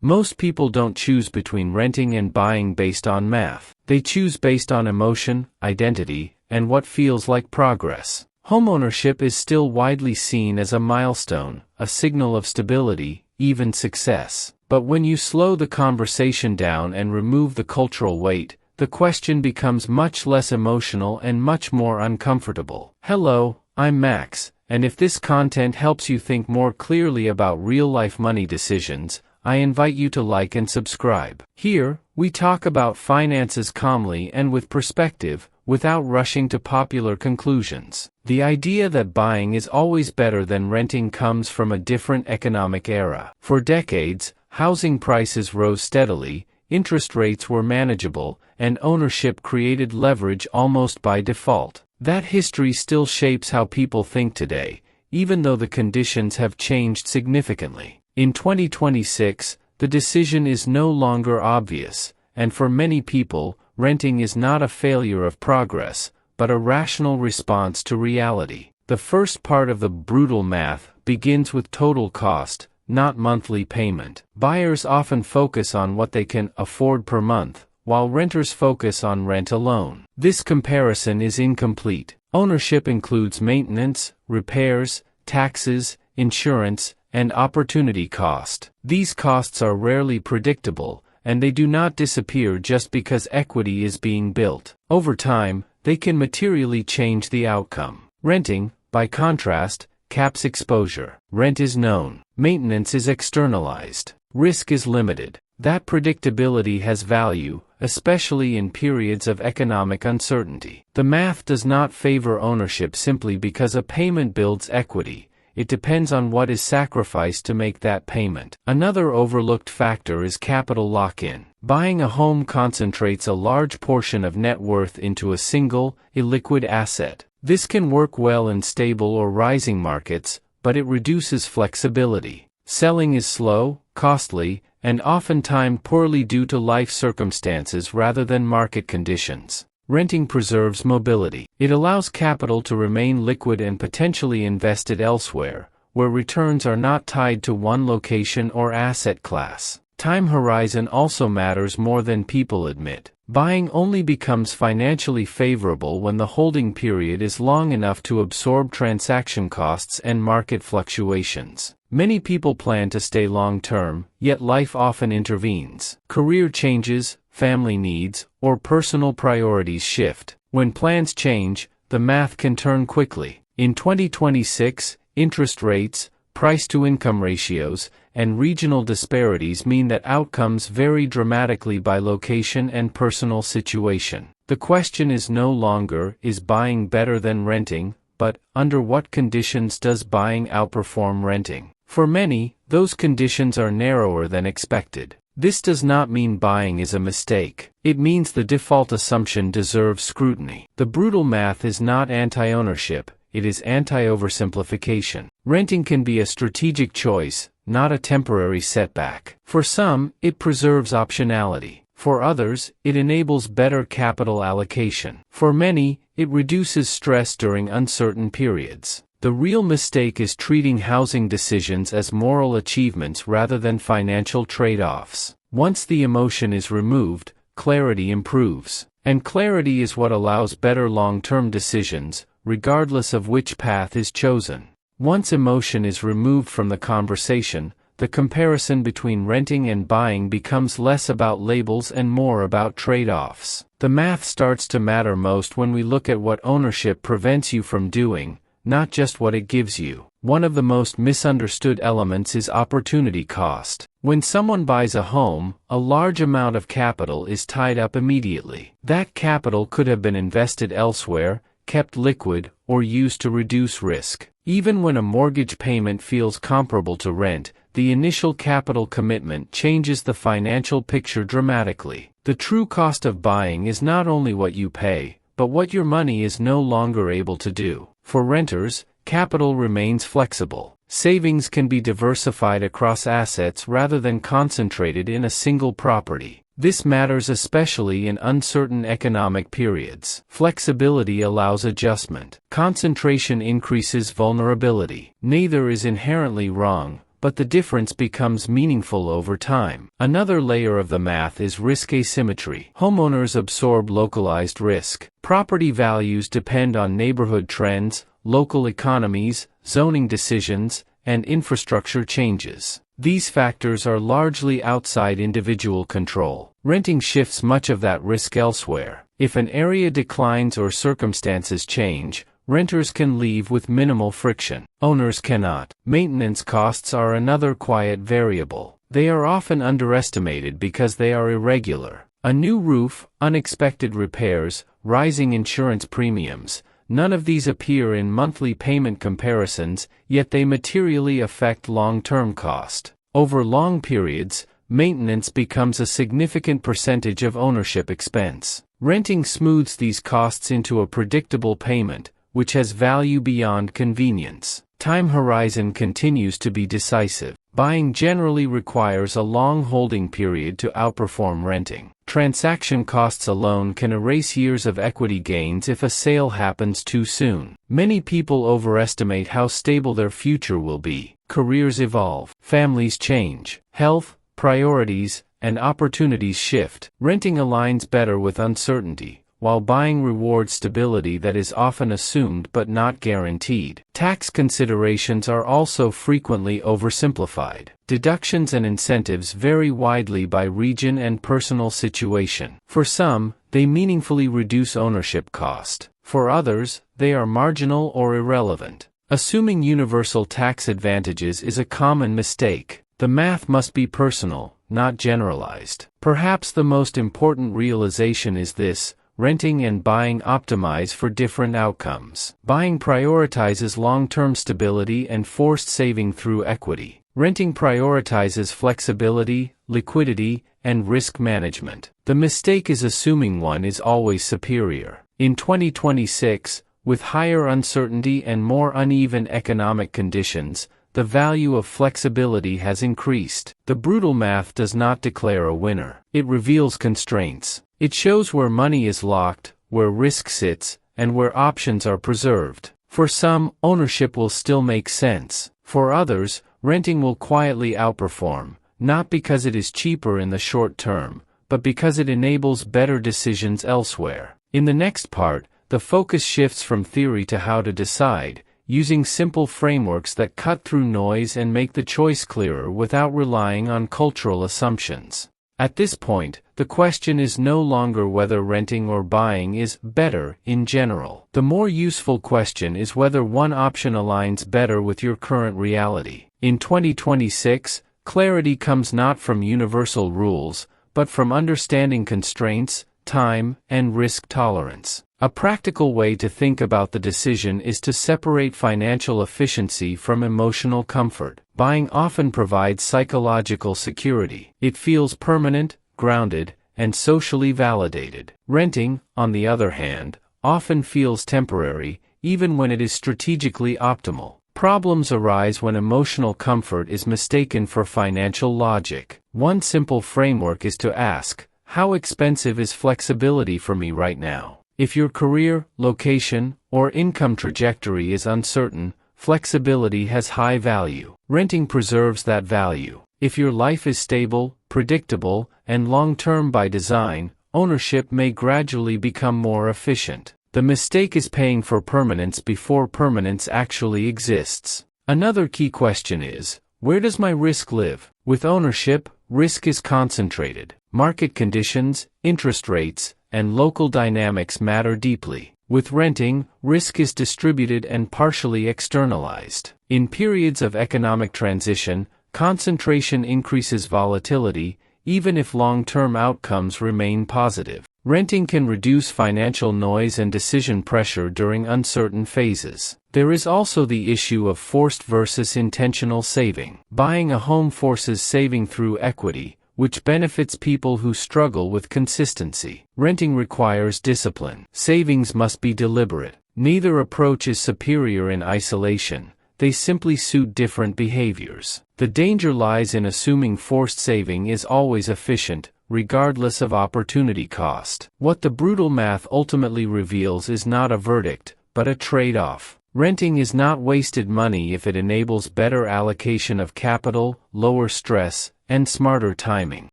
Most people don't choose between renting and buying based on math. They choose based on emotion, identity, and what feels like progress. Homeownership is still widely seen as a milestone, a signal of stability, even success. But when you slow the conversation down and remove the cultural weight, the question becomes much less emotional and much more uncomfortable. Hello, I'm Max, and if this content helps you think more clearly about real-life money decisions, I invite you to like and subscribe. Here, we talk about finances calmly and with perspective, without rushing to popular conclusions. The idea that buying is always better than renting comes from a different economic era. For decades, housing prices rose steadily, interest rates were manageable, and ownership created leverage almost by default. That history still shapes how people think today, even though the conditions have changed significantly. In 2026, the decision is no longer obvious, and for many people, renting is not a failure of progress, but a rational response to reality. The first part of the brutal math begins with total cost, not monthly payment. Buyers often focus on what they can afford per month, while renters focus on rent alone. This comparison is incomplete. Ownership includes maintenance, repairs, taxes, insurance, and opportunity cost. These costs are rarely predictable, and they do not disappear just because equity is being built. Over time, they can materially change the outcome. Renting, by contrast, caps exposure. Rent is known. Maintenance is externalized. Risk is limited. That predictability has value, especially in periods of economic uncertainty. The math does not favor ownership simply because a payment builds equity. It depends on what is sacrificed to make that payment. Another overlooked factor is capital lock-in. Buying a home concentrates a large portion of net worth into a single, illiquid asset. This can work well in stable or rising markets, but it reduces flexibility. Selling is slow, costly, and oftentimes poorly due to life circumstances rather than market conditions. Renting preserves mobility. It allows capital to remain liquid and potentially invested elsewhere, where returns are not tied to one location or asset class. Time horizon also matters more than people admit. Buying only becomes financially favorable when the holding period is long enough to absorb transaction costs and market fluctuations. Many people plan to stay long-term, yet life often intervenes. Career changes, family needs, or personal priorities shift. When plans change, the math can turn quickly. In 2026, interest rates, price-to-income ratios, and regional disparities mean that outcomes vary dramatically by location and personal situation. The question is no longer, is buying better than renting, but, under what conditions does buying outperform renting? For many, those conditions are narrower than expected. This does not mean buying is a mistake. It means the default assumption deserves scrutiny. The brutal math is not anti-ownership, it is anti-oversimplification. Renting can be a strategic choice, not a temporary setback. For some, it preserves optionality. For others, it enables better capital allocation. For many, it reduces stress during uncertain periods. The real mistake is treating housing decisions as moral achievements rather than financial trade-offs. Once the emotion is removed, clarity improves. And clarity is what allows better long-term decisions, regardless of which path is chosen. Once emotion is removed from the conversation, the comparison between renting and buying becomes less about labels and more about trade-offs. The math starts to matter most when we look at what ownership prevents you from doing, not just what it gives you. One of the most misunderstood elements is opportunity cost. When someone buys a home, a large amount of capital is tied up immediately. That capital could have been invested elsewhere, kept liquid, or used to reduce risk. Even when a mortgage payment feels comparable to rent, the initial capital commitment changes the financial picture dramatically. The true cost of buying is not only what you pay, but what your money is no longer able to do. For renters, capital remains flexible. Savings can be diversified across assets rather than concentrated in a single property. This matters especially in uncertain economic periods. Flexibility allows adjustment. Concentration increases vulnerability. Neither is inherently wrong, but the difference becomes meaningful over time. Another layer of the math is risk asymmetry. Homeowners absorb localized risk. Property values depend on neighborhood trends, local economies, zoning decisions, and infrastructure changes. These factors are largely outside individual control. Renting shifts much of that risk elsewhere. If an area declines or circumstances change, renters can leave with minimal friction. Owners cannot. Maintenance costs are another quiet variable. They are often underestimated because they are irregular. A new roof, unexpected repairs, rising insurance premiums, none of these appear in monthly payment comparisons, yet they materially affect long-term cost. Over long periods, maintenance becomes a significant percentage of ownership expense. Renting smooths these costs into a predictable payment, which has value beyond convenience. Time horizon continues to be decisive. Buying generally requires a long holding period to outperform renting. Transaction costs alone can erase years of equity gains if a sale happens too soon. Many people overestimate how stable their future will be. Careers evolve, families change, health, priorities, and opportunities shift. Renting aligns better with uncertainty, while buying rewards stability that is often assumed but not guaranteed. Tax considerations are also frequently oversimplified. Deductions and incentives vary widely by region and personal situation. For some, they meaningfully reduce ownership cost. For others, they are marginal or irrelevant. Assuming universal tax advantages is a common mistake. The math must be personal, not generalized. Perhaps the most important realization is this: renting and buying optimize for different outcomes. Buying prioritizes long-term stability and forced saving through equity. Renting prioritizes flexibility, liquidity, and risk management. The mistake is assuming one is always superior. In 2026, with higher uncertainty and more uneven economic conditions, the value of flexibility has increased. The brutal math does not declare a winner. It reveals constraints. It shows where money is locked, where risk sits, and where options are preserved. For some, ownership will still make sense. For others, renting will quietly outperform, not because it is cheaper in the short term, but because it enables better decisions elsewhere. In the next part, the focus shifts from theory to how to decide, using simple frameworks that cut through noise and make the choice clearer without relying on cultural assumptions. At this point, the question is no longer whether renting or buying is better in general. The more useful question is whether one option aligns better with your current reality. In 2026, clarity comes not from universal rules, but from understanding constraints, time, and risk tolerance. A practical way to think about the decision is to separate financial efficiency from emotional comfort. Buying often provides psychological security. It feels permanent, grounded, and socially validated. Renting, on the other hand, often feels temporary, even when it is strategically optimal. Problems arise when emotional comfort is mistaken for financial logic. One simple framework is to ask, how expensive is flexibility for me right now? If your career, location, or income trajectory is uncertain, flexibility has high value. Renting preserves that value. If your life is stable, predictable, and long-term by design, ownership may gradually become more efficient. The mistake is paying for permanence before permanence actually exists. Another key question is, where does my risk live? With ownership, risk is concentrated. Market conditions, interest rates, and local dynamics matter deeply. With renting, risk is distributed and partially externalized. In periods of economic transition, concentration increases volatility, even if long-term outcomes remain positive. Renting can reduce financial noise and decision pressure during uncertain phases. There is also the issue of forced versus intentional saving. Buying a home forces saving through equity, which benefits people who struggle with consistency. Renting requires discipline. Savings must be deliberate. Neither approach is superior in isolation. They simply suit different behaviors. The danger lies in assuming forced saving is always efficient, regardless of opportunity cost. What the brutal math ultimately reveals is not a verdict, but a trade-off. Renting is not wasted money if it enables better allocation of capital, lower stress, and smarter timing.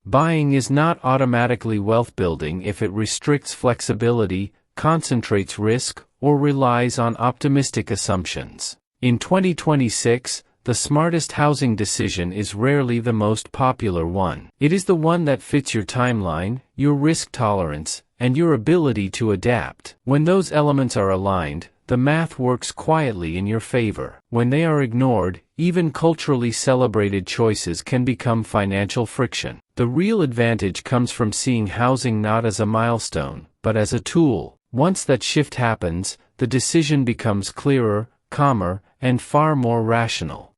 Buying is not automatically wealth building if it restricts flexibility, concentrates risk, or relies on optimistic assumptions. In 2026, the smartest housing decision is rarely the most popular one. It is the one that fits your timeline, your risk tolerance, and your ability to adapt. When those elements are aligned, the math works quietly in your favor. When they are ignored, even culturally celebrated choices can become financial friction. The real advantage comes from seeing housing not as a milestone, but as a tool. Once that shift happens, the decision becomes clearer, calmer, and far more rational.